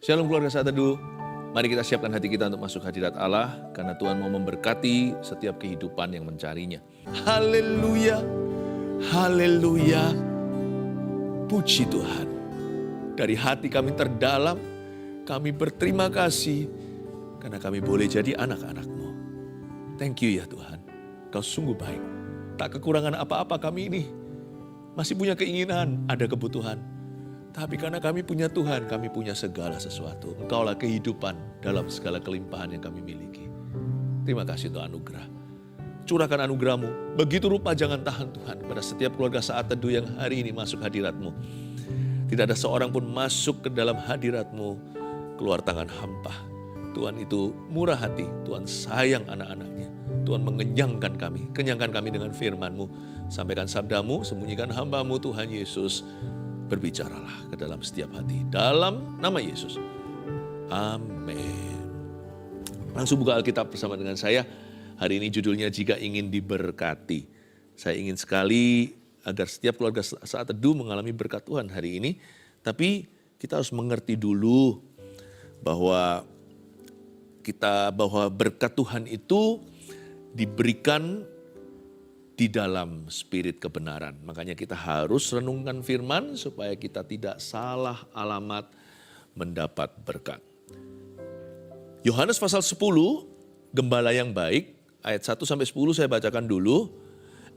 Shalom keluarga Saat Teduh. Mari kita siapkan hati kita untuk masuk hadirat Allah, karena Tuhan mau memberkati setiap kehidupan yang mencarinya. Haleluya, haleluya. Puji Tuhan. Dari hati kami terdalam, kami berterima kasih karena kami boleh jadi anak-anak-Mu. Thank you ya Tuhan, Kau sungguh baik. Tak kekurangan apa-apa kami ini. Masih punya keinginan, ada kebutuhan. Tapi karena kami punya Tuhan, kami punya segala sesuatu. Engkaulah kehidupan dalam segala kelimpahan yang kami miliki. Terima kasih untuk anugerah. Curahkan anugerah-Mu. Begitu rupa jangan tahan Tuhan pada setiap keluarga Saat Teduh yang hari ini masuk hadirat-Mu. Tidak ada seorang pun masuk ke dalam hadirat-Mu keluar tangan hampa. Tuhan itu murah hati, Tuhan sayang anak-anaknya. Tuhan mengenyangkan kami, kenyangkan kami dengan firman-Mu. Sampaikan sabda-Mu, sembunyikan hamba-Mu Tuhan Yesus. Berbicaralah ke dalam setiap hati. Dalam nama Yesus. Amin. Langsung buka Alkitab bersama dengan saya. Hari ini judulnya Jika Ingin Diberkati. Saya ingin sekali agar setiap keluarga Saat Teduh mengalami berkat Tuhan hari ini. Tapi kita harus mengerti dulu bahwa berkat Tuhan itu diberikan di dalam spirit kebenaran. Makanya kita harus renungkan firman supaya kita tidak salah alamat mendapat berkat. Yohanes pasal 10, gembala yang baik, ayat 1-10 saya bacakan dulu.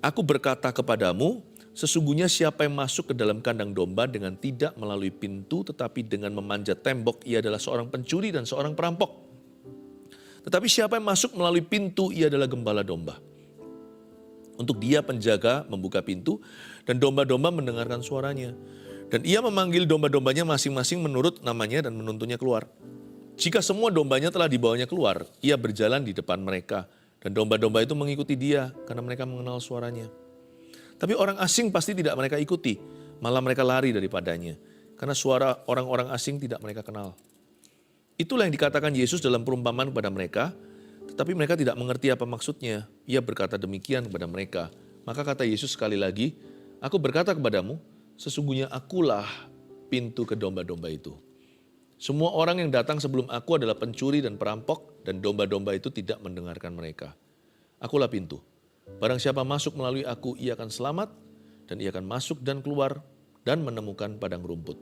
Aku berkata kepadamu, sesungguhnya siapa yang masuk ke dalam kandang domba dengan tidak melalui pintu tetapi dengan memanjat tembok, ia adalah seorang pencuri dan seorang perampok. Tetapi siapa yang masuk melalui pintu, ia adalah gembala domba. Untuk dia penjaga membuka pintu dan domba-domba mendengarkan suaranya. Dan ia memanggil domba-dombanya masing-masing menurut namanya dan menuntunnya keluar. Jika semua dombanya telah dibawanya keluar, ia berjalan di depan mereka. Dan domba-domba itu mengikuti dia karena mereka mengenal suaranya. Tapi orang asing pasti tidak mereka ikuti, malah mereka lari daripadanya. Karena suara orang-orang asing tidak mereka kenal. Itulah yang dikatakan Yesus dalam perumpamaan kepada mereka. Tetapi mereka tidak mengerti apa maksudnya. Ia berkata demikian kepada mereka. Maka kata Yesus sekali lagi, aku berkata kepadamu, sesungguhnya akulah pintu ke domba-domba itu. Semua orang yang datang sebelum aku adalah pencuri dan perampok, dan domba-domba itu tidak mendengarkan mereka. Akulah pintu. Barang siapa masuk melalui aku, ia akan selamat, dan ia akan masuk dan keluar, dan menemukan padang rumput.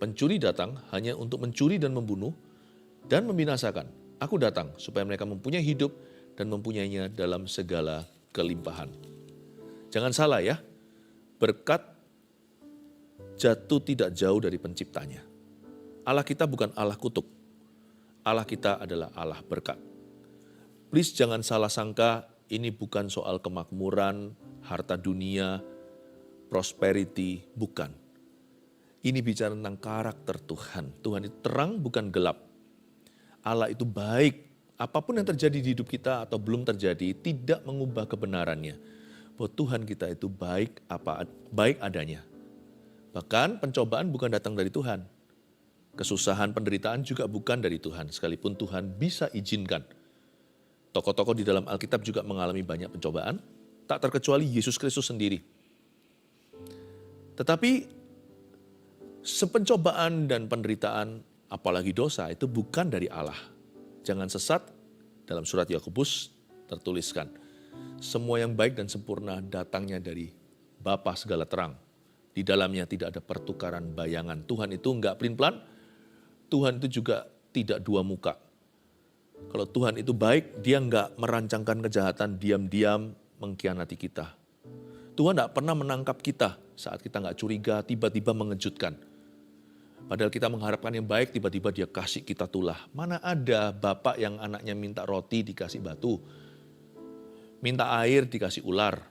Pencuri datang hanya untuk mencuri dan membunuh, dan membinasakan. Aku datang supaya mereka mempunyai hidup dan mempunyainya dalam segala kelimpahan. Jangan salah ya, berkat jatuh tidak jauh dari penciptanya. Allah kita bukan Allah kutuk. Allah kita adalah Allah berkat. Please jangan salah sangka, ini bukan soal kemakmuran, harta dunia, prosperity, bukan. Ini bicara tentang karakter Tuhan. Tuhan itu terang bukan gelap. Allah itu baik, apapun yang terjadi di hidup kita atau belum terjadi tidak mengubah kebenarannya. Bahwa Tuhan kita itu baik adanya. Bahkan pencobaan bukan datang dari Tuhan. Kesusahan, penderitaan juga bukan dari Tuhan, sekalipun Tuhan bisa izinkan. Tokoh-tokoh di dalam Alkitab juga mengalami banyak pencobaan, tak terkecuali Yesus Kristus sendiri. Tetapi sepencobaan dan penderitaan, apalagi dosa, itu bukan dari Allah. Jangan sesat, dalam surat Yakobus tertuliskan, semua yang baik dan sempurna datangnya dari Bapa segala terang. Di dalamnya tidak ada pertukaran bayangan. Tuhan itu enggak pelin-pelan, Tuhan itu juga tidak dua muka. Kalau Tuhan itu baik, dia enggak merancangkan kejahatan, diam-diam mengkhianati kita. Tuhan enggak pernah menangkap kita saat kita enggak curiga, tiba-tiba mengejutkan. Padahal kita mengharapkan yang baik, tiba-tiba dia kasih kita tulah. Mana ada bapak yang anaknya minta roti dikasih batu. Minta air dikasih ular.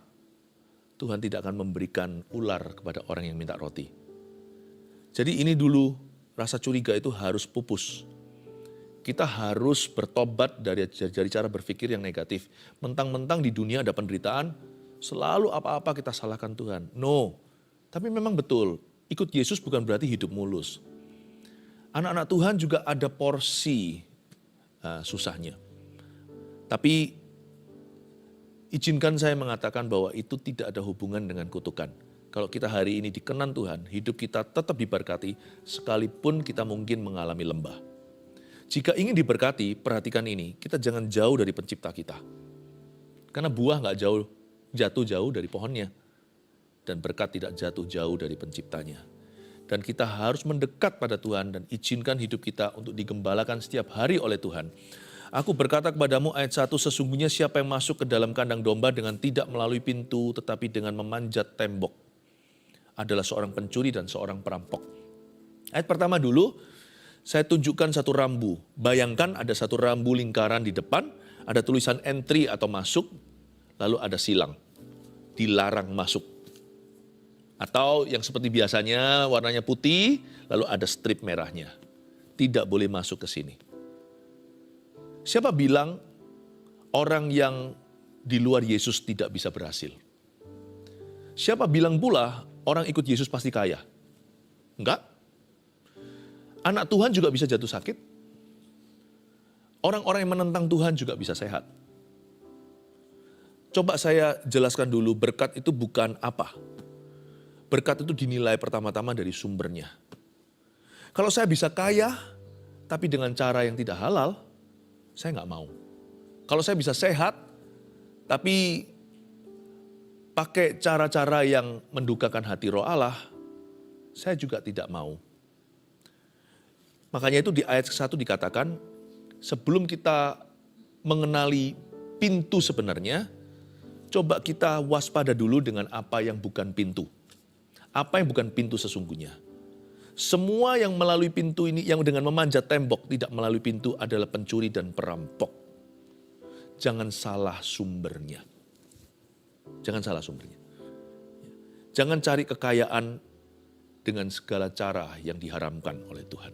Tuhan tidak akan memberikan ular kepada orang yang minta roti. Jadi ini dulu, rasa curiga itu harus pupus. Kita harus bertobat dari cara berpikir yang negatif. Mentang-mentang di dunia ada penderitaan, selalu apa-apa kita salahkan Tuhan. No, tapi memang betul. Ikut Yesus bukan berarti hidup mulus. Anak-anak Tuhan juga ada porsi susahnya. Tapi izinkan saya mengatakan bahwa itu tidak ada hubungan dengan kutukan. Kalau kita hari ini dikenan Tuhan, hidup kita tetap diberkati sekalipun kita mungkin mengalami lembah. Jika ingin diberkati, perhatikan ini, kita jangan jauh dari pencipta kita. Karena buah nggak jatuh jauh dari pohonnya. Dan berkat tidak jatuh jauh dari penciptanya. Dan kita harus mendekat pada Tuhan dan izinkan hidup kita untuk digembalakan setiap hari oleh Tuhan. Aku berkata kepadamu ayat 1, sesungguhnya siapa yang masuk ke dalam kandang domba dengan tidak melalui pintu tetapi dengan memanjat tembok adalah seorang pencuri dan seorang perampok. Ayat pertama dulu, saya tunjukkan satu rambu. Bayangkan ada satu rambu lingkaran di depan, ada tulisan entry atau masuk, lalu ada silang, dilarang masuk. Atau yang seperti biasanya warnanya putih, lalu ada strip merahnya. Tidak boleh masuk ke sini. Siapa bilang orang yang di luar Yesus tidak bisa berhasil? Siapa bilang pula orang ikut Yesus pasti kaya? Enggak. Anak Tuhan juga bisa jatuh sakit. Orang-orang yang menentang Tuhan juga bisa sehat. Coba saya jelaskan dulu, berkat itu bukan apa. Berkat itu dinilai pertama-tama dari sumbernya. Kalau saya bisa kaya, tapi dengan cara yang tidak halal, saya nggak mau. Kalau saya bisa sehat, tapi pakai cara-cara yang mendukakan hati Roh Allah, saya juga tidak mau. Makanya itu di ayat 1 dikatakan, sebelum kita mengenali pintu sebenarnya, coba kita waspada dulu dengan apa yang bukan pintu. Apa yang bukan pintu sesungguhnya. Semua yang melalui pintu ini, yang dengan memanjat tembok tidak melalui pintu adalah pencuri dan perampok. Jangan salah sumbernya. Jangan salah sumbernya. Jangan cari kekayaan dengan segala cara yang diharamkan oleh Tuhan.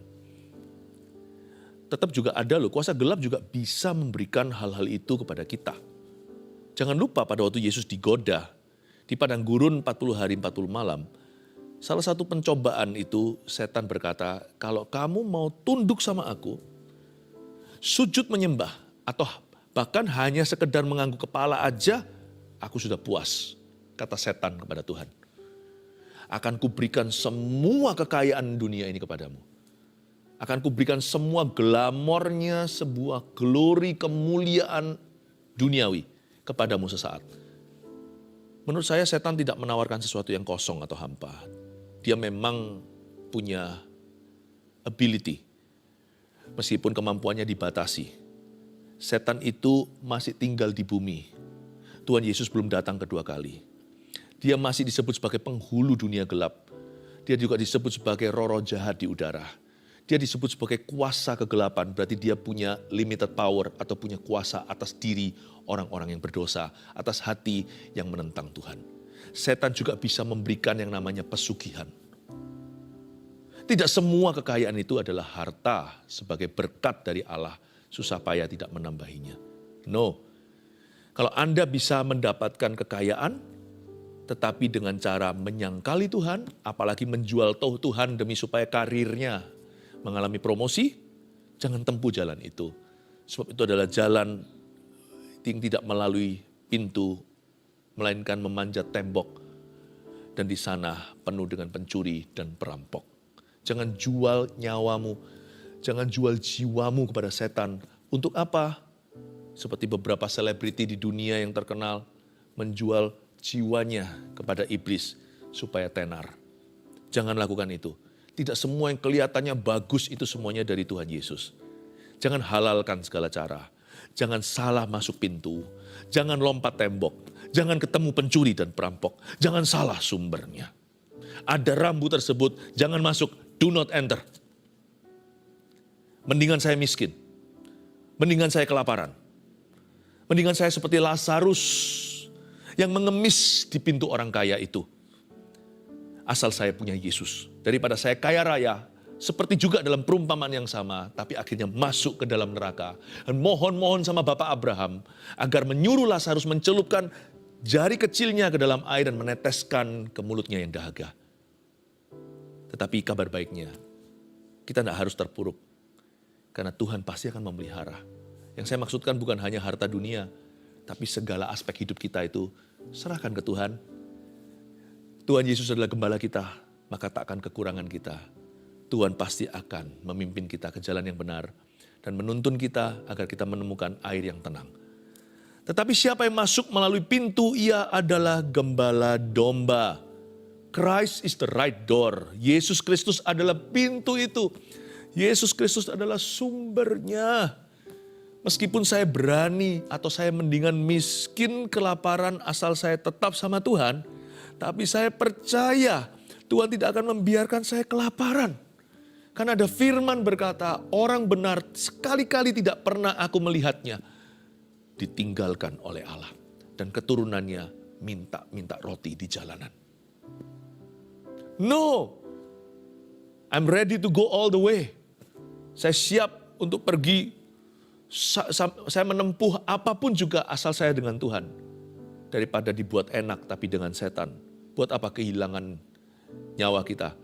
Tetap juga ada loh, kuasa gelap juga bisa memberikan hal-hal itu kepada kita. Jangan lupa pada waktu Yesus digoda di padang gurun 40 hari 40 malam, salah satu pencobaan itu setan berkata, kalau kamu mau tunduk sama aku, sujud menyembah, atau bahkan hanya sekedar mengangguk kepala aja, aku sudah puas, kata setan kepada Tuhan. Akan kuberikan semua kekayaan dunia ini kepadamu. Akan kuberikan semua glamornya, sebuah glory, kemuliaan duniawi kepadamu sesaat. Menurut saya setan tidak menawarkan sesuatu yang kosong atau hampa. Dia memang punya ability. Meskipun kemampuannya dibatasi. Setan itu masih tinggal di bumi. Tuhan Yesus belum datang kedua kali. Dia masih disebut sebagai penghulu dunia gelap. Dia juga disebut sebagai roh-roh jahat di udara. Dia disebut sebagai kuasa kegelapan, berarti dia punya limited power atau punya kuasa atas diri orang-orang yang berdosa, atas hati yang menentang Tuhan. Setan juga bisa memberikan yang namanya pesugihan. Tidak semua kekayaan itu adalah harta sebagai berkat dari Allah, susah payah tidak menambahinya. No. Kalau Anda bisa mendapatkan kekayaan, tetapi dengan cara menyangkali Tuhan, apalagi menjual Tuhan demi supaya karirnya mengalami promosi, jangan tempuh jalan itu. Sebab itu adalah jalan yang tidak melalui pintu, melainkan memanjat tembok. Dan di sana penuh dengan pencuri dan perampok. Jangan jual nyawamu, jangan jual jiwamu kepada setan. Untuk apa? Seperti beberapa selebriti di dunia yang terkenal, menjual jiwanya kepada iblis supaya tenar. Jangan lakukan itu. Tidak semua yang kelihatannya bagus itu semuanya dari Tuhan Yesus. Jangan halalkan segala cara. Jangan salah masuk pintu. Jangan lompat tembok. Jangan ketemu pencuri dan perampok. Jangan salah sumbernya. Ada rambu tersebut, jangan masuk. Do not enter. Mendingan saya miskin. Mendingan saya kelaparan. Mendingan saya seperti Lazarus yang mengemis di pintu orang kaya itu. Asal saya punya Yesus. Daripada saya kaya raya, seperti juga dalam perumpamaan yang sama, tapi akhirnya masuk ke dalam neraka. Dan mohon-mohon sama Bapak Abraham, agar menyuruh Lazarus mencelupkan jari kecilnya ke dalam air dan meneteskan ke mulutnya yang dahaga. Tetapi kabar baiknya, kita tidak harus terpuruk. Karena Tuhan pasti akan memelihara. Yang saya maksudkan bukan hanya harta dunia, tapi segala aspek hidup kita itu serahkan ke Tuhan. Tuhan Yesus adalah gembala kita, maka tak akan kekurangan kita. Tuhan pasti akan memimpin kita ke jalan yang benar dan menuntun kita agar kita menemukan air yang tenang. Tetapi siapa yang masuk melalui pintu, ia adalah gembala domba. Christ is the right door. Yesus Kristus adalah pintu itu. Yesus Kristus adalah sumbernya. Meskipun saya berani atau saya mendingan miskin kelaparan asal saya tetap sama Tuhan, tapi saya percaya Tuhan tidak akan membiarkan saya kelaparan. Karena ada firman berkata, orang benar sekali-kali tidak pernah aku melihatnya ditinggalkan oleh Allah. Dan keturunannya minta roti di jalanan. No, I'm ready to go all the way. Saya siap untuk pergi. Saya menempuh apapun juga asal saya dengan Tuhan. Daripada dibuat enak tapi dengan setan. Buat apa kehilangan nyawa kita?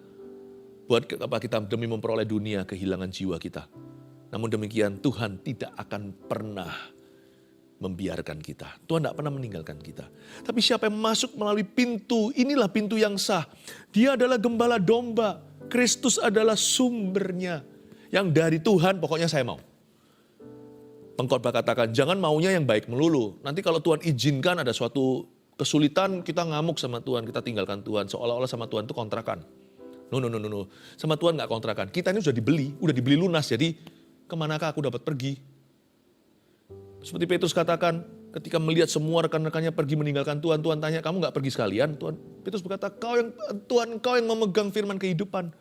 Buat apa kita demi memperoleh dunia kehilangan jiwa kita? Namun demikian Tuhan tidak akan pernah membiarkan kita. Tuhan tidak pernah meninggalkan kita. Tapi siapa yang masuk melalui pintu, inilah pintu yang sah. Dia adalah gembala domba. Kristus adalah sumbernya. Yang dari Tuhan pokoknya saya mau. Pengkhotbah katakan, jangan maunya yang baik melulu. Nanti kalau Tuhan izinkan ada suatu kesulitan, kita ngamuk sama Tuhan, kita tinggalkan Tuhan. Seolah-olah sama Tuhan itu kontrakan. No. Sama Tuhan gak kontrakan. Kita ini sudah dibeli lunas. Jadi kemanakah aku dapat pergi? Seperti Petrus katakan, ketika melihat semua rekan-rekannya pergi meninggalkan Tuhan, Tuhan tanya, kamu gak pergi sekalian? Petrus berkata, Tuhan engkau yang memegang firman kehidupan.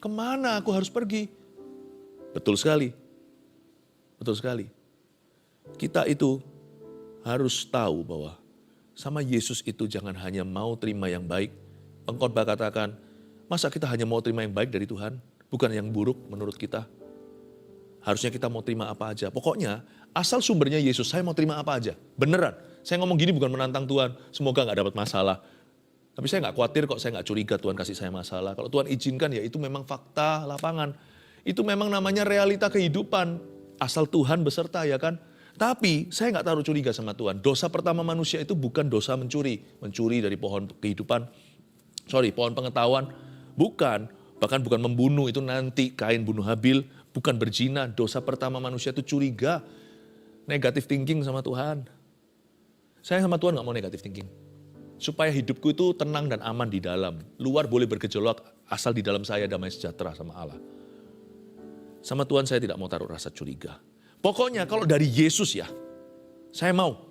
Kemana aku harus pergi? Betul sekali. Kita itu harus tahu bahwa sama Yesus itu jangan hanya mau terima yang baik. Pengkhotbah katakan, masa kita hanya mau terima yang baik dari Tuhan? Bukan yang buruk menurut kita. Harusnya kita mau terima apa aja. Pokoknya asal sumbernya Yesus, saya mau terima apa aja. Beneran. Saya ngomong gini bukan menantang Tuhan. Semoga gak dapat masalah. Tapi saya gak khawatir kok, saya gak curiga Tuhan kasih saya masalah. Kalau Tuhan izinkan ya itu memang fakta lapangan. Itu memang namanya realita kehidupan. Asal Tuhan beserta ya kan. Tapi saya gak taruh curiga sama Tuhan. Dosa pertama manusia itu bukan dosa mencuri. Mencuri dari pohon kehidupan. Pohon pengetahuan. Bukan. Bahkan bukan membunuh, itu nanti Kain bunuh Habil. Bukan berzina. Dosa pertama manusia itu curiga. Negatif thinking sama Tuhan. Saya sama Tuhan gak mau negatif thinking. Supaya hidupku itu tenang dan aman di dalam. Luar boleh bergejolak, asal di dalam saya damai sejahtera sama Allah. Sama Tuhan saya tidak mau taruh rasa curiga. Pokoknya kalau dari Yesus ya, saya mau.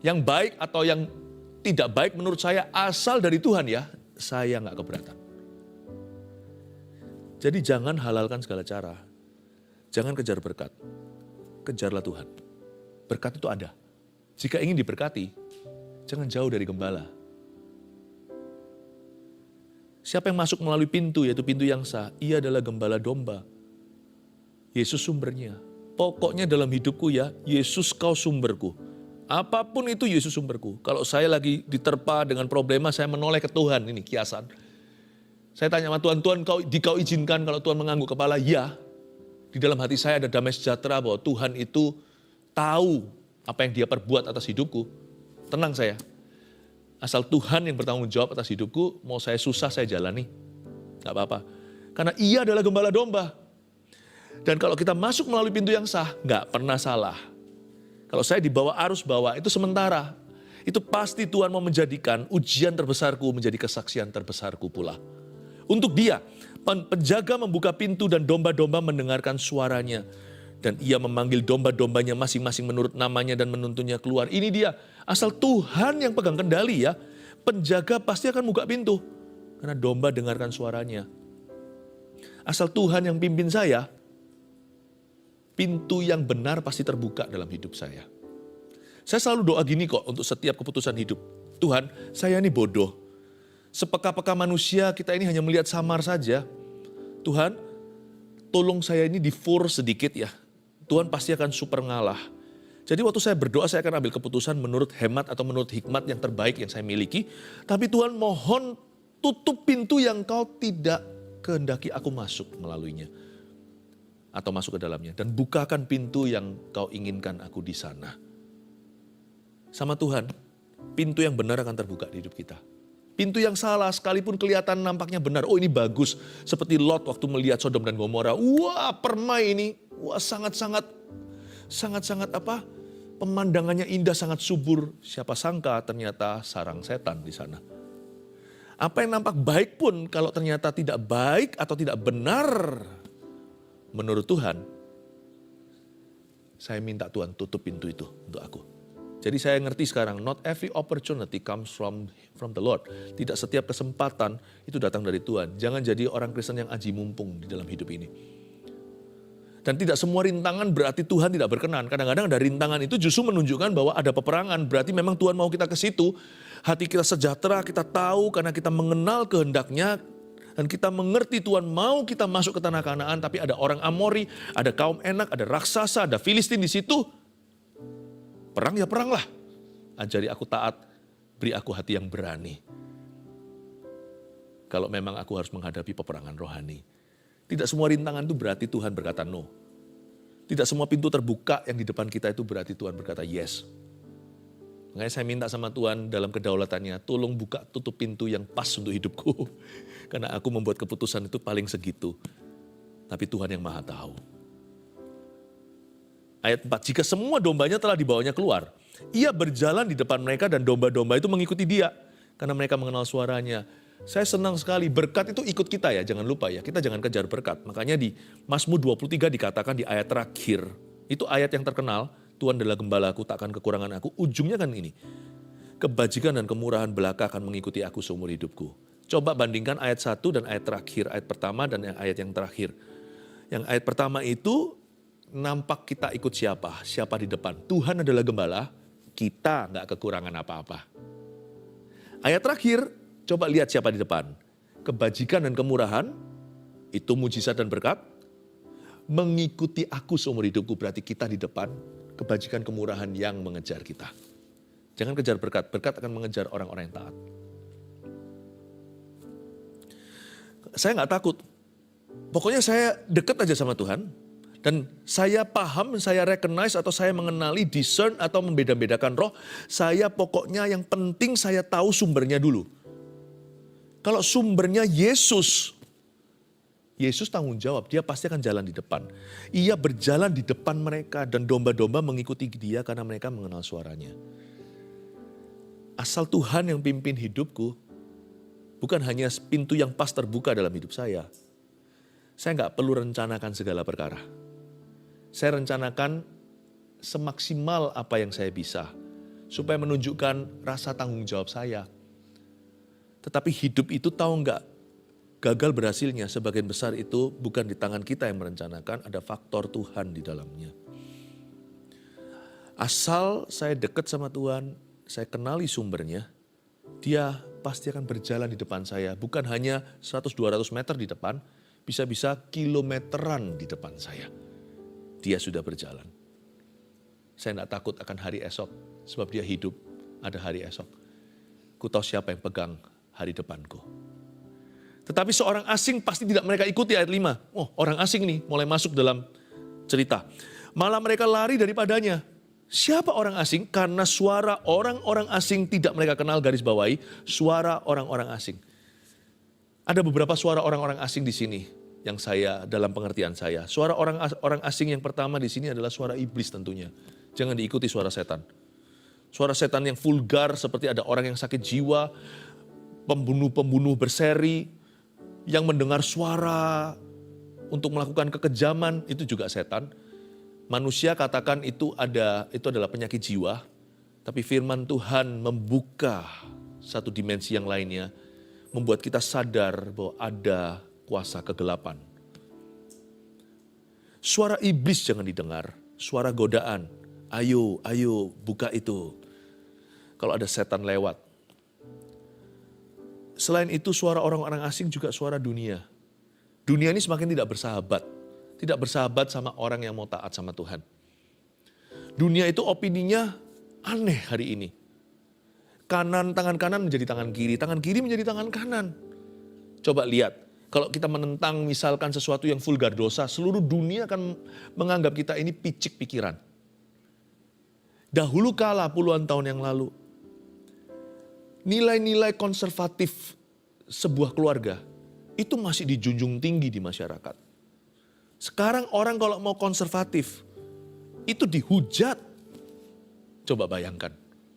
Yang baik atau yang tidak baik menurut saya asal dari Tuhan ya, saya gak keberatan. Jadi jangan halalkan segala cara. Jangan kejar berkat. Kejarlah Tuhan. Berkat itu ada. Jika ingin diberkati, jangan jauh dari gembala. Siapa yang masuk melalui pintu, yaitu pintu yang sah, ia adalah gembala domba. Yesus sumbernya. Pokoknya dalam hidupku ya, Yesus kau sumberku. Apapun itu Yesus sumberku. Kalau saya lagi diterpa dengan problema, saya menoleh ke Tuhan. Ini kiasan. Saya tanya sama Tuhan, kau izinkan kalau Tuhan mengangguk kepala? Ya. Di dalam hati saya ada damai sejahtera bahwa Tuhan itu tahu apa yang dia perbuat atas hidupku. Tenang saya. Asal Tuhan yang bertanggung jawab atas hidupku, mau saya susah saya jalani. Gak apa-apa. Karena ia adalah gembala domba. Dan kalau kita masuk melalui pintu yang sah, gak pernah salah. Kalau saya dibawa arus bawah, itu sementara. Itu pasti Tuhan mau menjadikan ujian terbesarku menjadi kesaksian terbesarku pula. Untuk dia, penjaga membuka pintu dan domba-domba mendengarkan suaranya. Dan ia memanggil domba-dombanya masing-masing menurut namanya dan menuntunnya keluar. Ini dia, asal Tuhan yang pegang kendali ya, penjaga pasti akan buka pintu. Karena domba dengarkan suaranya. Asal Tuhan yang pimpin saya, pintu yang benar pasti terbuka dalam hidup saya. Saya selalu doa gini kok untuk setiap keputusan hidup. Tuhan, saya ini bodoh. Sepeka-peka manusia kita ini hanya melihat samar saja. Tuhan, tolong saya ini di-force sedikit ya. Tuhan pasti akan super ngalah. Jadi waktu saya berdoa saya akan ambil keputusan menurut hemat atau menurut hikmat yang terbaik yang saya miliki. Tapi Tuhan mohon tutup pintu yang kau tidak kehendaki aku masuk melaluinya. Atau masuk ke dalamnya. Dan bukakan pintu yang kau inginkan aku di sana. Sama Tuhan, pintu yang benar akan terbuka di hidup kita. Pintu yang salah sekalipun kelihatan nampaknya benar. Oh, ini bagus. Seperti Lot waktu melihat Sodom dan Gomora. Wah, permai ini. Wah, sangat-sangat apa? Pemandangannya indah, sangat subur. Siapa sangka ternyata sarang setan di sana. Apa yang nampak baik pun kalau ternyata tidak baik atau tidak benar menurut Tuhan, saya minta Tuhan tutup pintu itu untuk aku. Jadi saya ngerti sekarang, not every opportunity comes from the Lord. Tidak setiap kesempatan itu datang dari Tuhan. Jangan jadi orang Kristen yang aji mumpung di dalam hidup ini. Dan tidak semua rintangan berarti Tuhan tidak berkenan. Kadang-kadang ada rintangan itu justru menunjukkan bahwa ada peperangan. Berarti memang Tuhan mau kita ke situ. Hati kita sejahtera, kita tahu karena kita mengenal kehendaknya. Dan kita mengerti Tuhan mau kita masuk ke tanah Kanaan. Tapi ada orang Amori, ada kaum Enak, ada raksasa, ada Filistin di situ. Perang ya peranglah. Ajari aku taat, beri aku hati yang berani. Kalau memang aku harus menghadapi peperangan rohani. Tidak semua rintangan itu berarti Tuhan berkata no. Tidak semua pintu terbuka yang di depan kita itu berarti Tuhan berkata yes. Makanya saya minta sama Tuhan dalam kedaulatannya, tolong buka tutup pintu yang pas untuk hidupku. Karena aku membuat keputusan itu paling segitu. Tapi Tuhan yang maha tahu. Ayat 4, jika semua dombanya telah dibawanya keluar, ia berjalan di depan mereka dan domba-domba itu mengikuti dia. Karena mereka mengenal suaranya. Saya senang sekali, berkat itu ikut kita ya, jangan lupa ya, kita jangan kejar berkat. Makanya di Mazmur 23 dikatakan di ayat terakhir, itu ayat yang terkenal, Tuhan adalah gembalaku, takkan kekurangan aku. Ujungnya kan ini, kebajikan dan kemurahan belaka akan mengikuti aku seumur hidupku. Coba bandingkan ayat 1 dan ayat terakhir, ayat pertama dan ayat yang terakhir. Yang ayat pertama itu, nampak kita ikut siapa di depan. Tuhan adalah gembala, kita nggak kekurangan apa-apa. Ayat terakhir, coba lihat siapa di depan. Kebajikan dan kemurahan, itu mujizat dan berkat. Mengikuti aku seumur hidupku, berarti kita di depan. Kebajikan kemurahan yang mengejar kita. Jangan kejar berkat, berkat akan mengejar orang-orang yang taat. Saya nggak takut. Pokoknya saya dekat aja sama Tuhan. Dan saya paham, saya recognize atau saya mengenali, discern atau membeda-bedakan roh. Saya pokoknya yang penting saya tahu sumbernya dulu. Kalau sumbernya Yesus, Yesus tanggung jawab, dia pasti akan jalan di depan. Ia berjalan di depan mereka dan domba-domba mengikuti dia karena mereka mengenal suaranya. Asal Tuhan yang pimpin hidupku, bukan hanya pintu yang pas terbuka dalam hidup saya. Saya nggak perlu rencanakan segala perkara. Saya rencanakan semaksimal apa yang saya bisa, supaya menunjukkan rasa tanggung jawab saya. Tetapi hidup itu tahu nggak, gagal berhasilnya sebagian besar itu bukan di tangan kita yang merencanakan, ada faktor Tuhan di dalamnya. Asal saya dekat sama Tuhan, saya kenali sumbernya, dia pasti akan berjalan di depan saya. Bukan hanya 100-200 meter di depan, bisa-bisa kilometeran di depan saya. Dia sudah berjalan. Saya tidak takut akan hari esok, sebab dia hidup, ada hari esok. Ku tahu siapa yang pegang hari depanku. Tetapi seorang asing pasti tidak mereka ikuti ayat 5. Oh, orang asing nih mulai masuk dalam cerita. Malah mereka lari daripadanya. Siapa orang asing? Karena suara orang-orang asing tidak mereka kenal, garis bawahi, suara orang-orang asing. Ada beberapa suara orang-orang asing di sini yang saya dalam pengertian saya. Suara orang asing yang pertama di sini adalah suara iblis tentunya. Jangan diikuti suara setan. Suara setan yang vulgar seperti ada orang yang sakit jiwa, pembunuh-pembunuh berseri, yang mendengar suara untuk melakukan kekejaman, itu juga setan. Manusia katakan itu adalah penyakit jiwa, tapi firman Tuhan membuka satu dimensi yang lainnya, membuat kita sadar bahwa ada kuasa kegelapan. Suara iblis jangan didengar, suara godaan. Ayo, buka itu. Kalau ada setan lewat. Selain itu suara orang-orang asing juga suara dunia. Dunia ini semakin tidak bersahabat. Tidak bersahabat sama orang yang mau taat sama Tuhan. Dunia itu opininya aneh hari ini. Tangan kanan menjadi tangan kiri menjadi tangan kanan. Coba lihat. Kalau kita menentang misalkan sesuatu yang vulgar dosa, seluruh dunia akan menganggap kita ini picik pikiran. Dahulu kala puluhan tahun yang lalu, nilai-nilai konservatif sebuah keluarga itu masih dijunjung tinggi di masyarakat. Sekarang orang kalau mau konservatif itu dihujat. Coba bayangkan,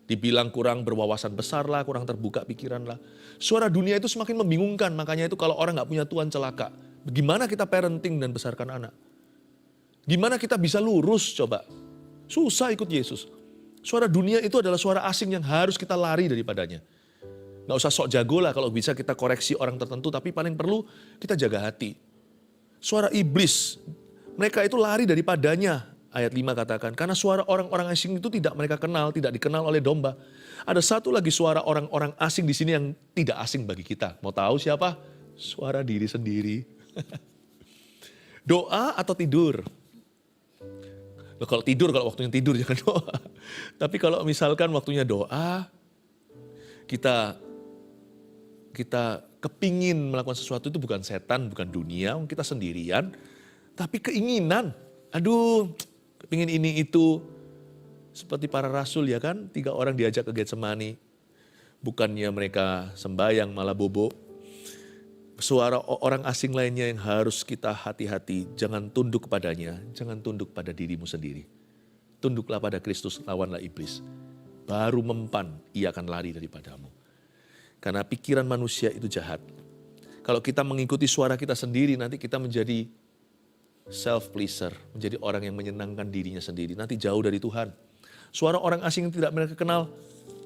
dibilang kurang berwawasan besar lah, kurang terbuka pikiran lah. Suara dunia itu semakin membingungkan, makanya itu kalau orang gak punya Tuhan celaka. Gimana kita parenting dan besarkan anak? Gimana kita bisa lurus coba? Susah ikut Yesus. Suara dunia itu adalah suara asing yang harus kita lari daripadanya. Gak usah sok jago lah kalau bisa kita koreksi orang tertentu, tapi paling perlu kita jaga hati. Suara iblis, mereka itu lari daripadanya. Ayat 5 katakan, karena suara orang-orang asing itu tidak mereka kenal, tidak dikenal oleh domba. Ada satu lagi suara orang-orang asing di sini yang tidak asing bagi kita. Mau tahu siapa? Suara diri sendiri. Doa atau tidur? Loh, kalau tidur, kalau waktunya tidur jangan doa. Tapi kalau misalkan waktunya doa, kita kepingin melakukan sesuatu itu bukan setan, bukan dunia, kita sendirian. Tapi keinginan, aduh kepingin ini itu. Seperti para rasul ya kan, 3 orang diajak ke Getsemani. Bukannya mereka sembahyang malah bobo. Suara orang asing lainnya yang harus kita hati-hati, jangan tunduk padanya, jangan tunduk pada dirimu sendiri. Tunduklah pada Kristus, lawanlah iblis. Baru mempan, ia akan lari daripadamu. Karena pikiran manusia itu jahat. Kalau kita mengikuti suara kita sendiri, nanti kita menjadi self-pleaser, menjadi orang yang menyenangkan dirinya sendiri, nanti jauh dari Tuhan. Suara orang asing yang tidak mereka kenal,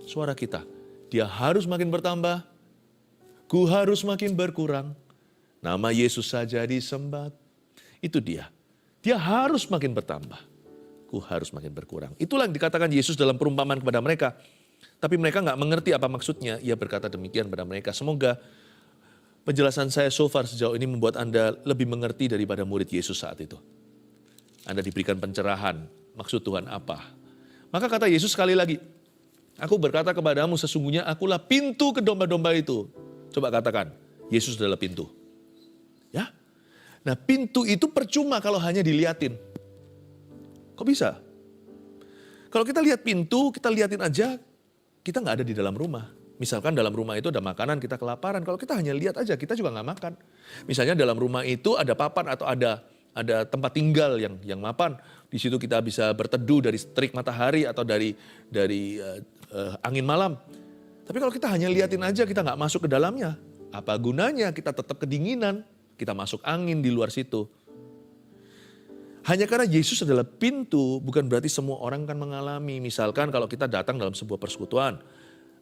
suara kita. Dia harus makin bertambah, ku harus makin berkurang. Nama Yesus saja disembah. Itu dia. Dia harus makin bertambah, ku harus makin berkurang. Itulah yang dikatakan Yesus dalam perumpamaan kepada mereka. Tapi mereka nggak mengerti apa maksudnya. Ia berkata demikian pada mereka. Semoga penjelasan saya so far sejauh ini membuat Anda lebih mengerti daripada murid Yesus saat itu. Anda diberikan pencerahan, maksud Tuhan apa. Maka kata Yesus sekali lagi, aku berkata kepadamu sesungguhnya akulah pintu ke domba-domba itu. Coba katakan, Yesus adalah pintu. Ya. Nah pintu itu percuma kalau hanya diliatin. Kok bisa? Kalau kita lihat pintu, kita liatin aja, kita nggak ada di dalam rumah. Misalkan dalam rumah itu ada makanan, kita kelaparan. Kalau kita hanya lihat aja, kita juga nggak makan. Misalnya dalam rumah itu ada papan atau ada tempat tinggal yang mapan. Di situ kita bisa berteduh dari terik matahari atau dari angin malam. Tapi kalau kita hanya liatin aja, kita nggak masuk ke dalamnya. Apa gunanya? Kita tetap kedinginan. Kita masuk angin di luar situ. Hanya karena Yesus adalah pintu, bukan berarti semua orang akan mengalami. Misalkan kalau kita datang dalam sebuah persekutuan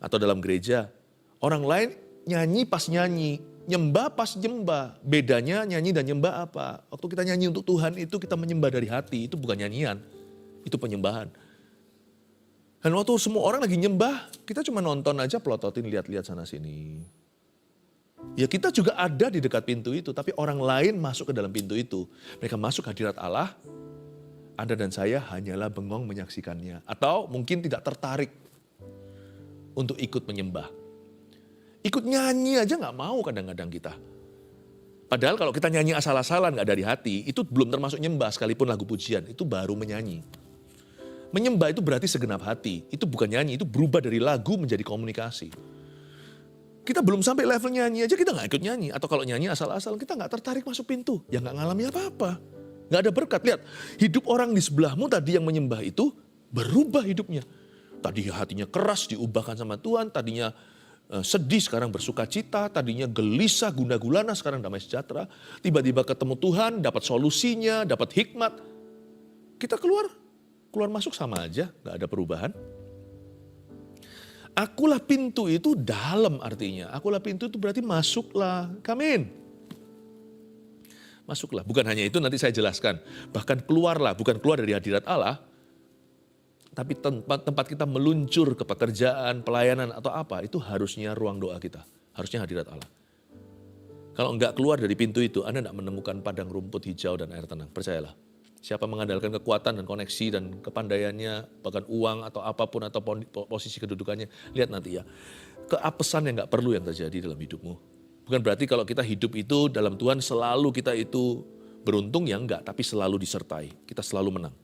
atau dalam gereja, orang lain nyanyi pas nyanyi, nyembah pas nyembah. Bedanya nyanyi dan nyembah apa? Waktu kita nyanyi untuk Tuhan itu kita menyembah dari hati, itu bukan nyanyian, itu penyembahan. Dan waktu semua orang lagi nyembah, kita cuma nonton aja, pelototin, lihat-lihat sana sini. Ya kita juga ada di dekat pintu itu, tapi orang lain masuk ke dalam pintu itu. Mereka masuk hadirat Allah, Anda dan saya hanyalah bengong menyaksikannya. Atau mungkin tidak tertarik untuk ikut menyembah. Ikut nyanyi aja gak mau kadang-kadang kita. Padahal kalau kita nyanyi asal-asalan gak dari hati, itu belum termasuk nyembah sekalipun lagu pujian, itu baru menyanyi. Menyembah itu berarti segenap hati, itu bukan nyanyi, itu berubah dari lagu menjadi komunikasi. Kita belum sampai level nyanyi aja, kita gak ikut nyanyi. Atau kalau nyanyi asal-asal, kita gak tertarik masuk pintu. Ya gak ngalami apa-apa. Gak ada berkat. Lihat, hidup orang di sebelahmu tadi yang menyembah itu berubah hidupnya. Tadi hatinya keras, diubahkan sama Tuhan. Tadinya sedih, sekarang bersuka cita. Tadinya gelisah, gundah gulana, sekarang damai sejahtera. Tiba-tiba ketemu Tuhan, dapat solusinya, dapat hikmat. Kita keluar masuk sama aja, gak ada perubahan. Akulah pintu itu dalam artinya. Akulah pintu itu berarti masuklah. Come in. Masuklah. Bukan hanya itu, nanti saya jelaskan. Bahkan keluarlah, bukan keluar dari hadirat Allah. Tapi tempat kita meluncur ke pekerjaan, pelayanan atau apa, itu harusnya ruang doa kita. Harusnya hadirat Allah. Kalau enggak keluar dari pintu itu, Anda enggak menemukan padang rumput hijau dan air tenang. Percayalah. Siapa mengandalkan kekuatan dan koneksi dan kepandaiannya, bahkan uang atau apapun atau posisi kedudukannya, lihat nanti ya. Keapesan yang gak perlu yang terjadi dalam hidupmu. Bukan berarti kalau kita hidup itu dalam Tuhan selalu kita itu beruntung, ya enggak, tapi selalu disertai. Kita selalu menang.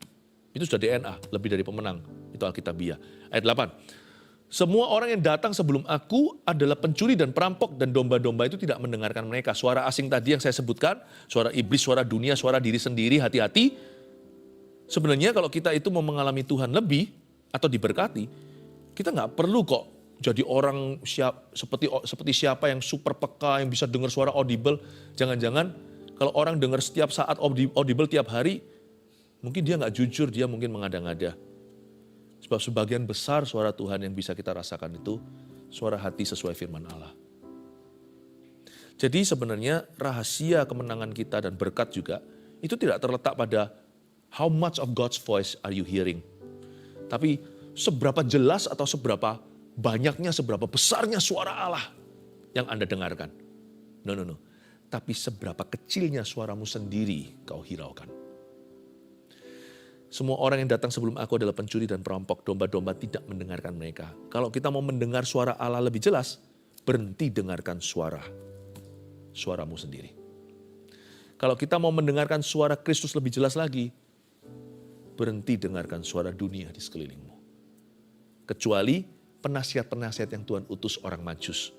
Itu sudah DNA, lebih dari pemenang. Itu Alkitabiah. Ayat 8. Semua orang yang datang sebelum aku adalah pencuri dan perampok, dan domba-domba itu tidak mendengarkan mereka. Suara asing tadi yang saya sebutkan, suara iblis, suara dunia, suara diri sendiri, hati-hati. Sebenarnya kalau kita itu mau mengalami Tuhan lebih atau diberkati, kita nggak perlu kok jadi orang seperti siapa yang super peka, yang bisa dengar suara audible. Jangan-jangan kalau orang dengar setiap saat audible tiap hari, mungkin dia nggak jujur, dia mungkin mengada-ngada. Sebab sebagian besar suara Tuhan yang bisa kita rasakan itu suara hati sesuai firman Allah. Jadi sebenarnya rahasia kemenangan kita dan berkat juga itu tidak terletak pada how much of God's voice are you hearing. Tapi seberapa jelas atau seberapa banyaknya, seberapa besarnya suara Allah yang Anda dengarkan. No. Tapi seberapa kecilnya suaramu sendiri kau hiraukan. Semua orang yang datang sebelum aku adalah pencuri dan perampok, domba-domba tidak mendengarkan mereka. Kalau kita mau mendengar suara Allah lebih jelas, berhenti dengarkan suaramu sendiri. Kalau kita mau mendengarkan suara Kristus lebih jelas lagi, berhenti dengarkan suara dunia di sekelilingmu. Kecuali penasihat-penasihat yang Tuhan utus orang Majus,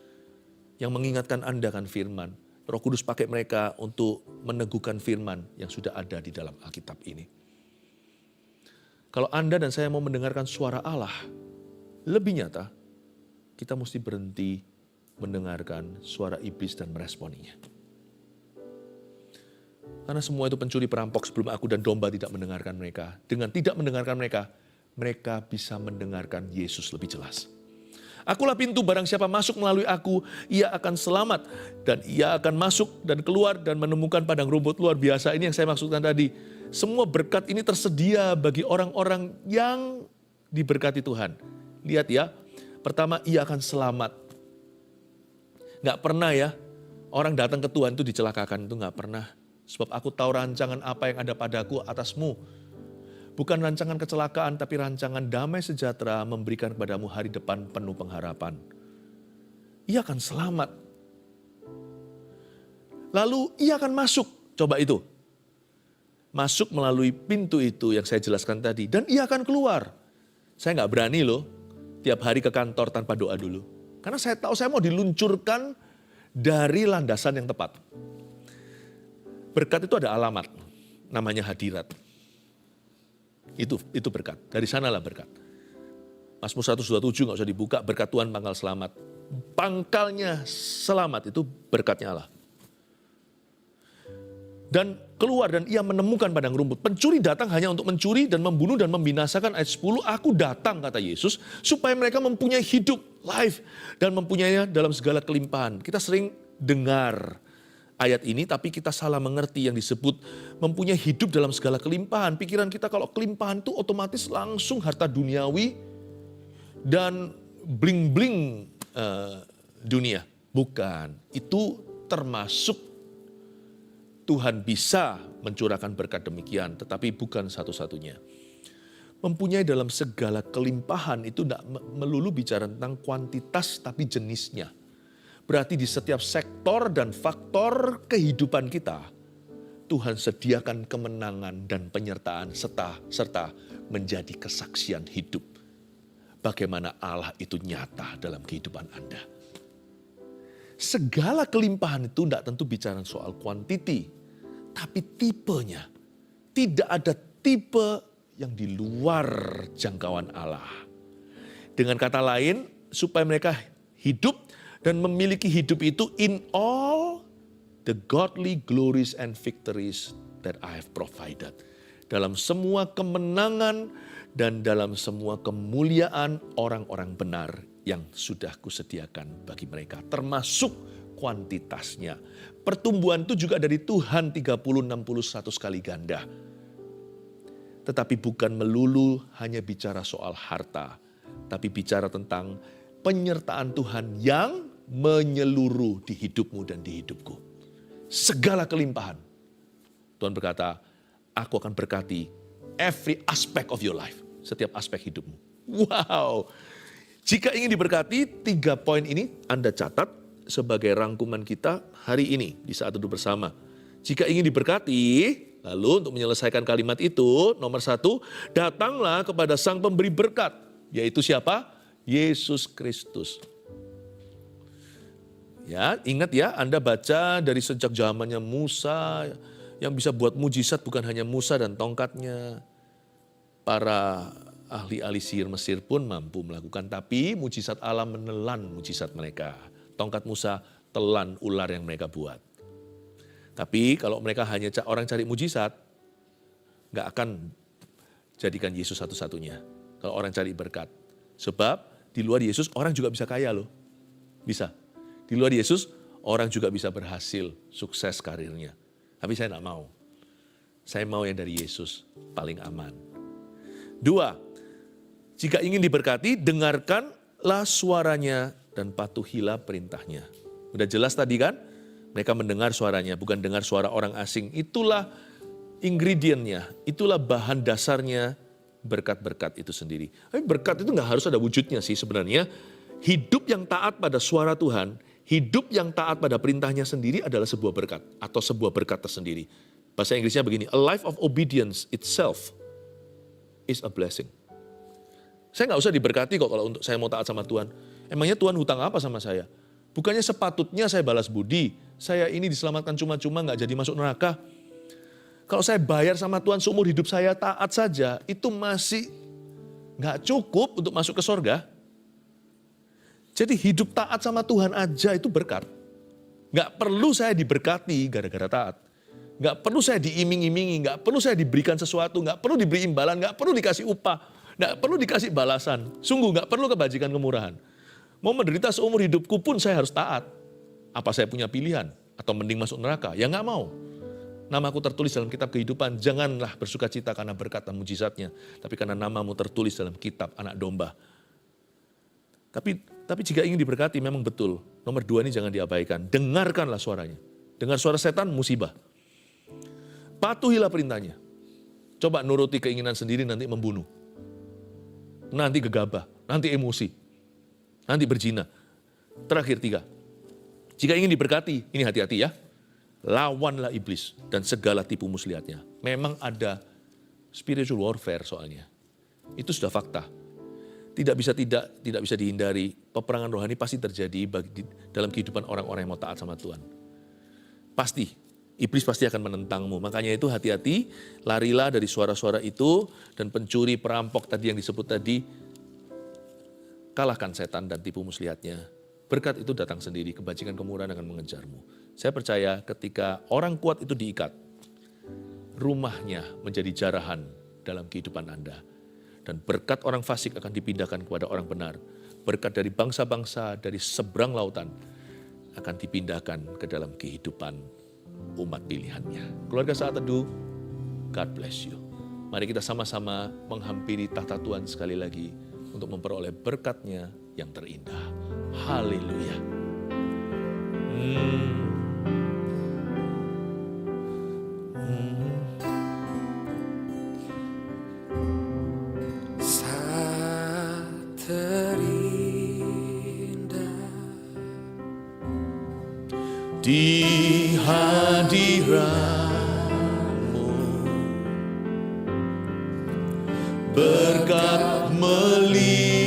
yang mengingatkan Anda kan firman. Roh Kudus pakai mereka untuk meneguhkan firman yang sudah ada di dalam Alkitab ini. Kalau Anda dan saya mau mendengarkan suara Allah lebih nyata, kita mesti berhenti mendengarkan suara iblis dan meresponinya. Karena semua itu pencuri perampok sebelum aku, dan domba tidak mendengarkan mereka. Dengan tidak mendengarkan mereka, mereka bisa mendengarkan Yesus lebih jelas. Akulah pintu, barang siapa masuk melalui aku, ia akan selamat. Dan ia akan masuk dan keluar dan menemukan padang rumput. Luar biasa, ini yang saya maksudkan tadi. Semua berkat ini tersedia bagi orang-orang yang diberkati Tuhan. Lihat ya, pertama ia akan selamat. Gak pernah ya, orang datang ke Tuhan itu dicelakakan, itu gak pernah. Sebab aku tahu rancangan apa yang ada padaku atasmu. Bukan rancangan kecelakaan, tapi rancangan damai sejahtera, memberikan kepadamu hari depan penuh pengharapan. Ia akan selamat. Lalu ia akan masuk, coba itu. Masuk melalui pintu itu yang saya jelaskan tadi. Dan ia akan keluar. Saya nggak berani loh tiap hari ke kantor tanpa doa dulu. Karena saya tahu saya mau diluncurkan dari landasan yang tepat. Berkat itu ada alamat. Namanya hadirat. Itu berkat. Dari sanalah berkat. Mazmur 127 nggak usah dibuka. Berkat Tuhan pangkal selamat. Pangkalnya selamat itu berkatnya Allah. Dan keluar dan ia menemukan padang rumput. Pencuri datang hanya untuk mencuri dan membunuh dan membinasakan. Ayat 10, aku datang kata Yesus supaya mereka mempunyai hidup, life, dan mempunyainya dalam segala kelimpahan. Kita sering dengar ayat ini tapi kita salah mengerti yang disebut mempunyai hidup dalam segala kelimpahan. Pikiran kita kalau kelimpahan itu otomatis langsung harta duniawi dan bling-bling dunia. Bukan, itu termasuk Tuhan bisa mencurahkan berkat demikian, tetapi bukan satu-satunya. Mempunyai dalam segala kelimpahan itu tidak melulu bicara tentang kuantitas, tapi jenisnya. Berarti di setiap sektor dan faktor kehidupan kita, Tuhan sediakan kemenangan dan penyertaan serta menjadi kesaksian hidup. Bagaimana Allah itu nyata dalam kehidupan Anda. Segala kelimpahan itu tidak tentu bicara soal kuantiti, tapi tipenya. Tidak ada tipe yang di luar jangkauan Allah. Dengan kata lain, supaya mereka hidup dan memiliki hidup itu in all the godly glories and victories that I have provided. Dalam semua kemenangan dan dalam semua kemuliaan orang-orang benar yang sudah kusediakan bagi mereka. Termasuk kuantitasnya. Pertumbuhan itu juga dari Tuhan 30, 60, 100 kali ganda. Tetapi bukan melulu hanya bicara soal harta. Tapi bicara tentang penyertaan Tuhan yang menyeluruh di hidupmu dan di hidupku. Segala kelimpahan. Tuhan berkata, aku akan berkati every aspect of your life. Setiap aspek hidupmu. Wow. Jika ingin diberkati, 3 poin ini Anda catat sebagai rangkuman kita hari ini di saat duduk bersama. Jika ingin diberkati, lalu untuk menyelesaikan kalimat itu, nomor 1, datanglah kepada Sang Pemberi Berkat. Yaitu siapa? Yesus Kristus. Ya, ingat ya, Anda baca dari sejak zamannya Musa, yang bisa buat mujizat bukan hanya Musa dan tongkatnya. Para ahli-ahli sihir Mesir pun mampu melakukan, tapi mujizat Allah menelan mujizat mereka. Tongkat Musa telan ular yang mereka buat. Tapi kalau mereka hanya orang cari mujizat, nggak akan jadikan Yesus satu-satunya. Kalau orang cari berkat. Sebab di luar Yesus orang juga bisa kaya loh. Bisa. Di luar Yesus orang juga bisa berhasil, sukses karirnya. Tapi saya nggak mau. Saya mau yang dari Yesus, paling aman. 2, jika ingin diberkati, dengarkanlah suaranya dan patuhilah perintahnya. Udah jelas tadi kan? Mereka mendengar suaranya, bukan dengar suara orang asing. Itulah ingredientnya, itulah bahan dasarnya berkat-berkat itu sendiri. Tapi berkat itu nggak harus ada wujudnya sih sebenarnya. Hidup yang taat pada suara Tuhan, hidup yang taat pada perintahnya sendiri adalah sebuah berkat atau sebuah berkat tersendiri. Bahasa Inggrisnya begini, a life of obedience itself is a blessing. Saya nggak usah diberkati kok kalau untuk saya mau taat sama Tuhan. Emangnya Tuhan hutang apa sama saya? Bukannya sepatutnya saya balas budi, saya ini diselamatkan cuma-cuma nggak jadi masuk neraka. Kalau saya bayar sama Tuhan seumur hidup saya taat saja, itu masih nggak cukup untuk masuk ke sorga. Jadi hidup taat sama Tuhan aja itu berkat. Nggak perlu saya diberkati gara-gara taat. Nggak perlu saya diiming-imingi, nggak perlu saya diberikan sesuatu, nggak perlu diberi imbalan, nggak perlu dikasih upah, nggak perlu dikasih balasan. Sungguh nggak perlu kebajikan kemurahan. Mau menderita seumur hidupku pun saya harus taat. Apa saya punya pilihan? Atau mending masuk neraka? Ya nggak mau. Namaku tertulis dalam kitab kehidupan, janganlah bersuka cita karena berkat dan mujizatnya, tapi karena namamu tertulis dalam kitab anak domba. Tapi jika ingin diberkati memang betul. Nomor 2 ini jangan diabaikan. Dengarkanlah suaranya. Dengar suara setan musibah. Patuhilah perintahnya. Coba nuruti keinginan sendiri nanti membunuh. Nanti gegabah, nanti emosi, nanti berzina. Terakhir 3. Jika ingin diberkati, ini hati-hati ya. Lawanlah iblis dan segala tipu muslihatnya. Memang ada spiritual warfare soalnya. Itu sudah fakta. Tidak bisa dihindari. Peperangan rohani pasti terjadi dalam kehidupan orang-orang yang mau taat sama Tuhan. Pasti. Iblis pasti akan menentangmu. Makanya itu hati-hati, larilah dari suara-suara itu, dan pencuri, perampok tadi yang disebut tadi, kalahkan setan dan tipu muslihatnya. Berkat itu datang sendiri, kebajikan kemurahan akan mengejarmu. Saya percaya ketika orang kuat itu diikat, rumahnya menjadi jarahan dalam kehidupan Anda. Dan berkat orang fasik akan dipindahkan kepada orang benar. Berkat dari bangsa-bangsa, dari seberang lautan, akan dipindahkan ke dalam kehidupan umat pilihannya. Keluarga Saat Teduh, God bless you. Mari kita sama-sama menghampiri tahta Tuhan sekali lagi untuk memperoleh berkat-Nya yang terindah. Haleluya. Saat terindah Di hadirat-Mu, berkat melimpah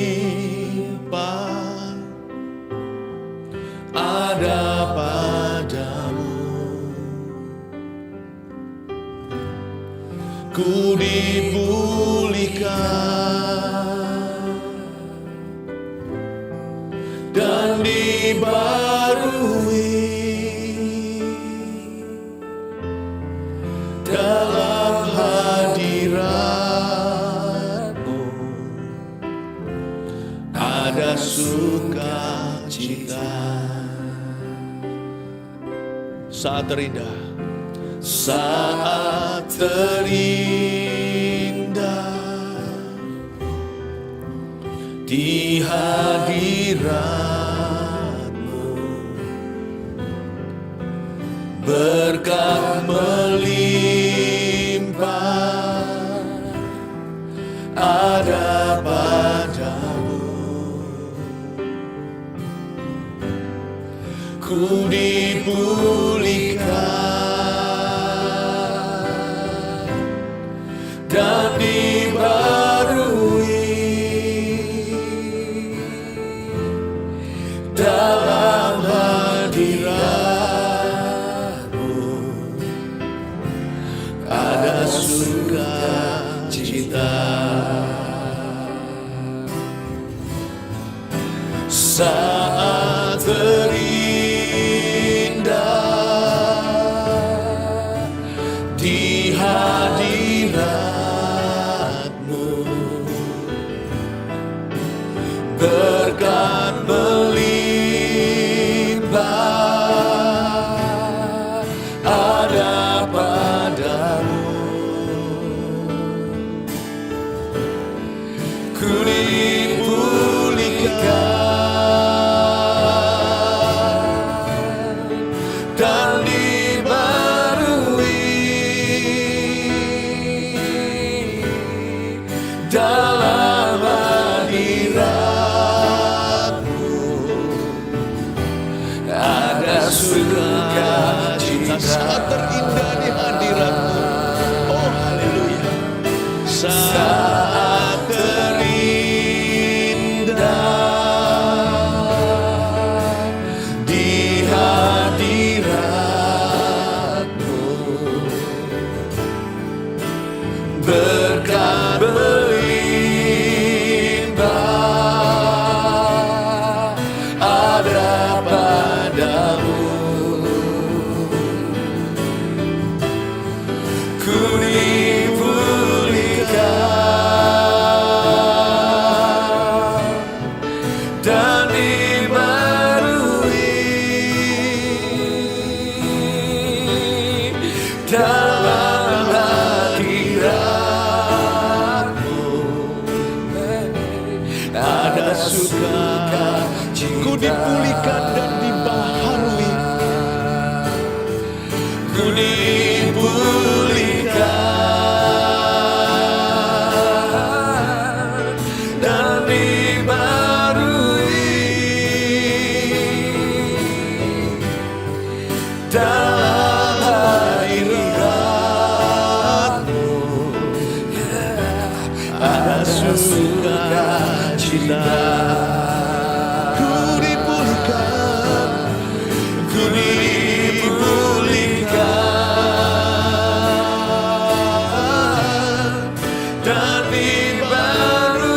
ada padamu. Ku dipulihkan dan dibarui dalam hadirat-Mu, ada sukacita. Saat terindah, saat terindah di hadirat-Mu, berkat melimpah ada padamu. Ku dipulihkan dan dibarui saat terindah di hadirat-Mu, berkat melimpah ada padamu. Ku dipulihkan dan dibarui dalam hadirat-Mu. Ada sukacita saat terindah di hadirat-Mu. Oh haleluya. Saat terindah di hadirat-Mu, berkat melimpah ada padamu. Ku dipulihkan dan dibarui dalam hadirat-Mu. Ada sukacita. Ku dipulihkan dan dibaharui. Ku dipulihkan dan dibarui dalam hadirat-Mu. Ada sukacita. Ku dipulihkan, ku dipulihkan dan dibarui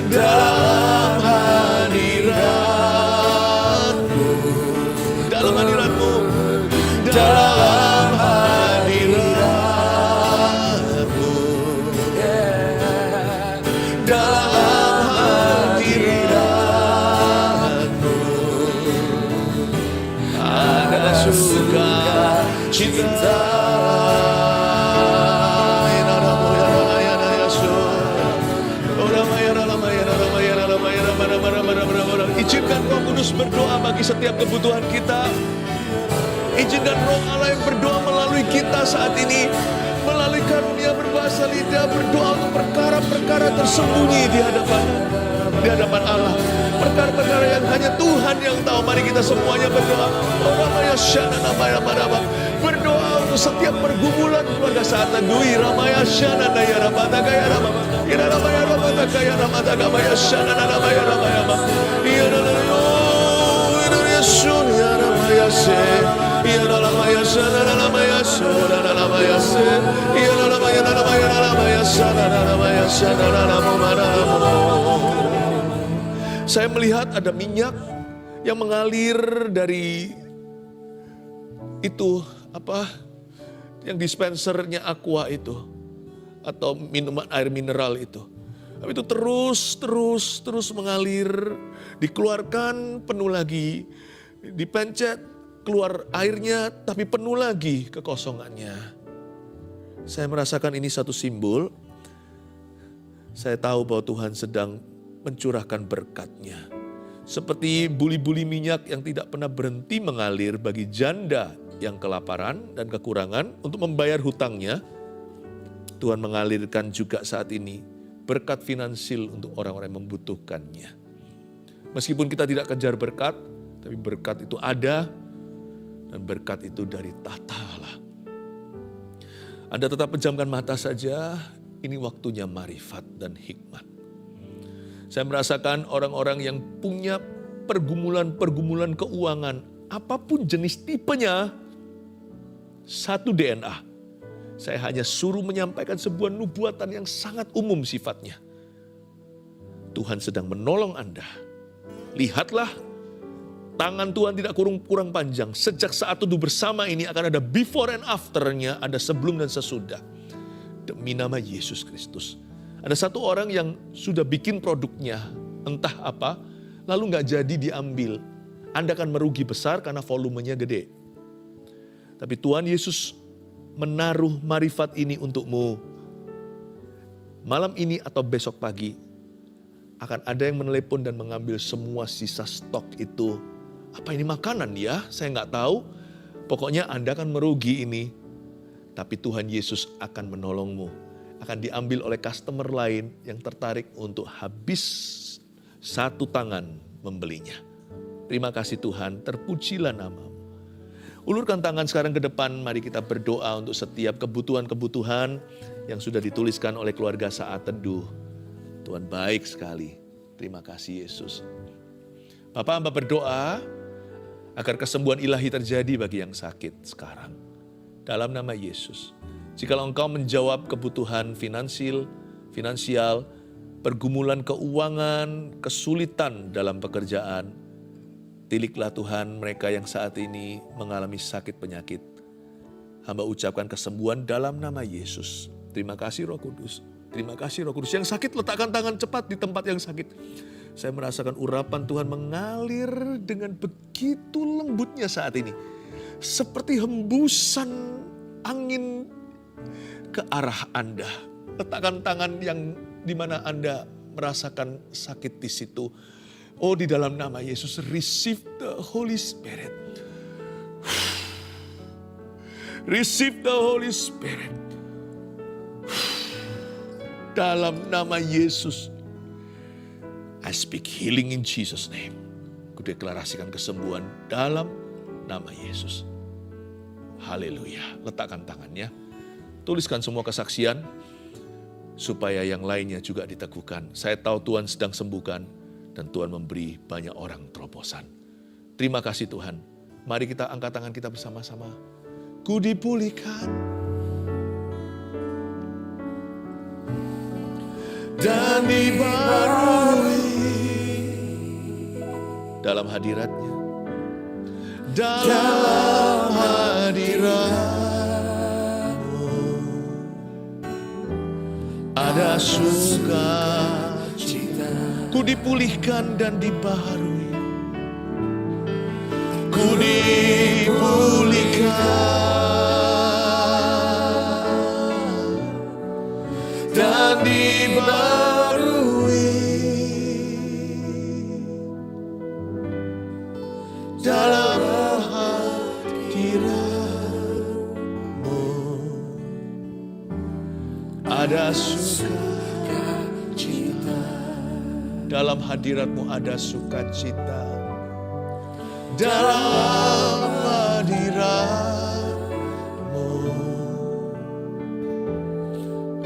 dalam hadirat-Mu, dalam hadirat-Mu, dalam hadirat-Mu, dalam hadirat-Mu. Ada sukacita. Izinkan Roh Kudus berdoa bagi setiap kebutuhan kita. Izinkan Roh Allah yang berdoa melalui kita saat ini, melalui karunia berbahasa lidah, berdoa untuk perkara-perkara tersembunyi di hadapan Allah. Perkara-perkara yang hanya Tuhan yang tahu. Mari kita semuanya berdoa. Berdoa untuk setiap pergumulan pada saat Dui Ramaya Shana Naya Ramata Kaya Rama. Ira Ramaya Ramata Kaya Ramata Kaya Shana Ramaya Ramaya Rama. Ira Yesun ya Ramaya Se. Ira Ramaya Shana Ramaya Shana Ramaya Se. Ira Ramaya Ramaya Ramaya Shana Ramaya Shana Ramaya. Saya melihat ada minyak yang mengalir dari itu yang dispensernya Aqua itu atau minuman air mineral itu. Tapi itu terus mengalir, dikeluarkan penuh lagi, dipencet keluar airnya tapi penuh lagi kekosongannya. Saya merasakan ini satu simbol. Saya tahu bahwa Tuhan sedang mencurahkan berkat-Nya. Seperti buli-buli minyak yang tidak pernah berhenti mengalir bagi janda yang kelaparan dan kekurangan untuk membayar hutangnya. Tuhan mengalirkan juga saat ini berkat finansial untuk orang-orang yang membutuhkannya. Meskipun kita tidak kejar berkat, tapi berkat itu ada dan berkat itu dari tahta Allah. Anda tetap pejamkan mata saja, ini waktunya marifat dan hikmat. Saya merasakan orang-orang yang punya pergumulan keuangan, apapun jenis tipenya, satu DNA. Saya hanya suruh menyampaikan sebuah nubuatan yang sangat umum sifatnya. Tuhan sedang menolong Anda. Lihatlah, tangan Tuhan tidak kurang panjang. Sejak saat teduh bersama ini akan ada before and after-nya, ada sebelum dan sesudah. Demi nama Yesus Kristus. Ada satu orang yang sudah bikin produknya, entah apa, lalu nggak jadi diambil. Anda akan merugi besar karena volumenya gede. Tapi Tuhan Yesus menaruh marifat ini untukmu. Malam ini atau besok pagi, akan ada yang menelepon dan mengambil semua sisa stok itu. Apa ini makanan ya? Saya nggak tahu. Pokoknya Anda akan merugi ini. Tapi Tuhan Yesus akan menolongmu. Akan diambil oleh customer lain yang tertarik untuk habis satu tangan membelinya. Terima kasih Tuhan, terpujilah nama-Mu. Ulurkan tangan sekarang ke depan, mari kita berdoa untuk setiap kebutuhan-kebutuhan yang sudah dituliskan oleh keluarga saat teduh. Tuhan baik sekali, terima kasih Yesus. Bapak hamba berdoa agar kesembuhan ilahi terjadi bagi yang sakit sekarang. Dalam nama Yesus, jikalau Engkau menjawab kebutuhan finansial, pergumulan keuangan, kesulitan dalam pekerjaan, tiliklah Tuhan mereka yang saat ini mengalami sakit penyakit. Hamba ucapkan kesembuhan dalam nama Yesus. Terima kasih Roh Kudus. Terima kasih Roh Kudus. Yang sakit letakkan tangan cepat di tempat yang sakit. Saya merasakan urapan Tuhan mengalir dengan begitu lembutnya saat ini. Seperti hembusan angin ke arah Anda. Letakkan tangan yang di mana Anda merasakan sakit di situ. Oh, di dalam nama Yesus, receive the Holy Spirit. Receive the Holy Spirit. Dalam nama Yesus, I speak healing in Jesus' name. Kudeklarasikan kesembuhan dalam nama Yesus. Haleluya. Letakkan tangannya. Tuliskan semua kesaksian, supaya yang lainnya juga diteguhkan. Saya tahu Tuhan sedang sembuhkan. Dan Tuhan memberi banyak orang terobosan. Terima kasih Tuhan. Mari kita angkat tangan kita bersama-sama. Ku dipulihkan dan dibarui dalam hadirat-Nya. Dalam hadirat-Mu ada sukacita. Ku dipulihkan dan dibaharui. Ku dipulihkan dan dibaharui dalam hadirat-Mu ada sukacita. Dalam hadirat-Mu ada sukacita. Dalam hadirat-Mu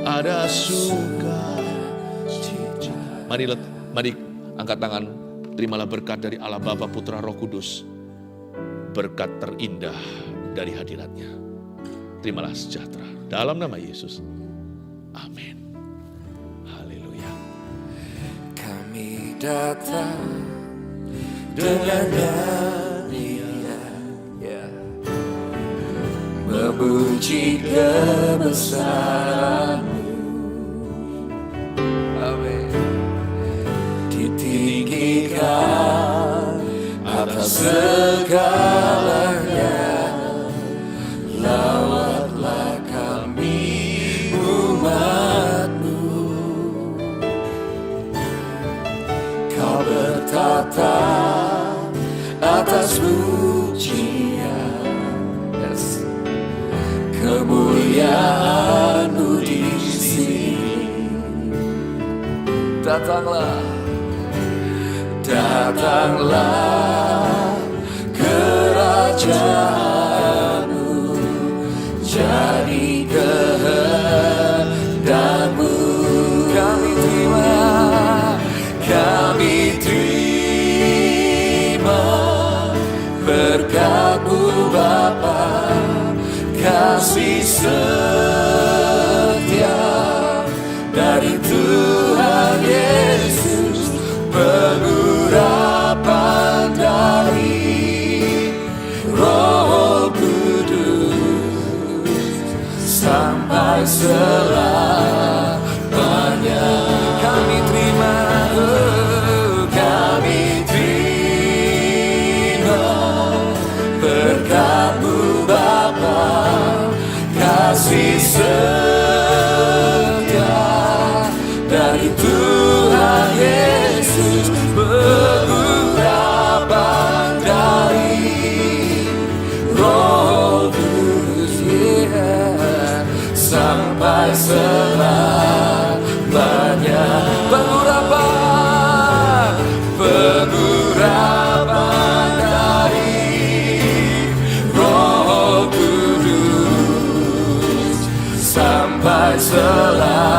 ada sukacita. Mari angkat tangan. Terimalah berkat dari Allah Bapa, Putra, Roh Kudus. Berkat terindah dari hadirat-Nya. Terimalah sejahtera. Dalam nama Yesus. Amin. Datang dengan nyanyian, memuji kebesaran-Mu. Amin. Ditinggikan atas segalanya, lawatlah kami umat-Mu. Bertata atas pujian, kemuliaan-Mu di sini. Datanglah, datanglah kerajaan-Mu, jadi kehendak-Mu. Kami terima, kami terima berkat-Mu Bapa, kasih sampai selamanya. Kami terima, kami terima berkat-Mu Bapa, kasih setia dari Tuhan Yesus, pengurapan dari Roh Kudus, sampai selamanya. Pengurapan dari Roh Kudus sampai selamanya.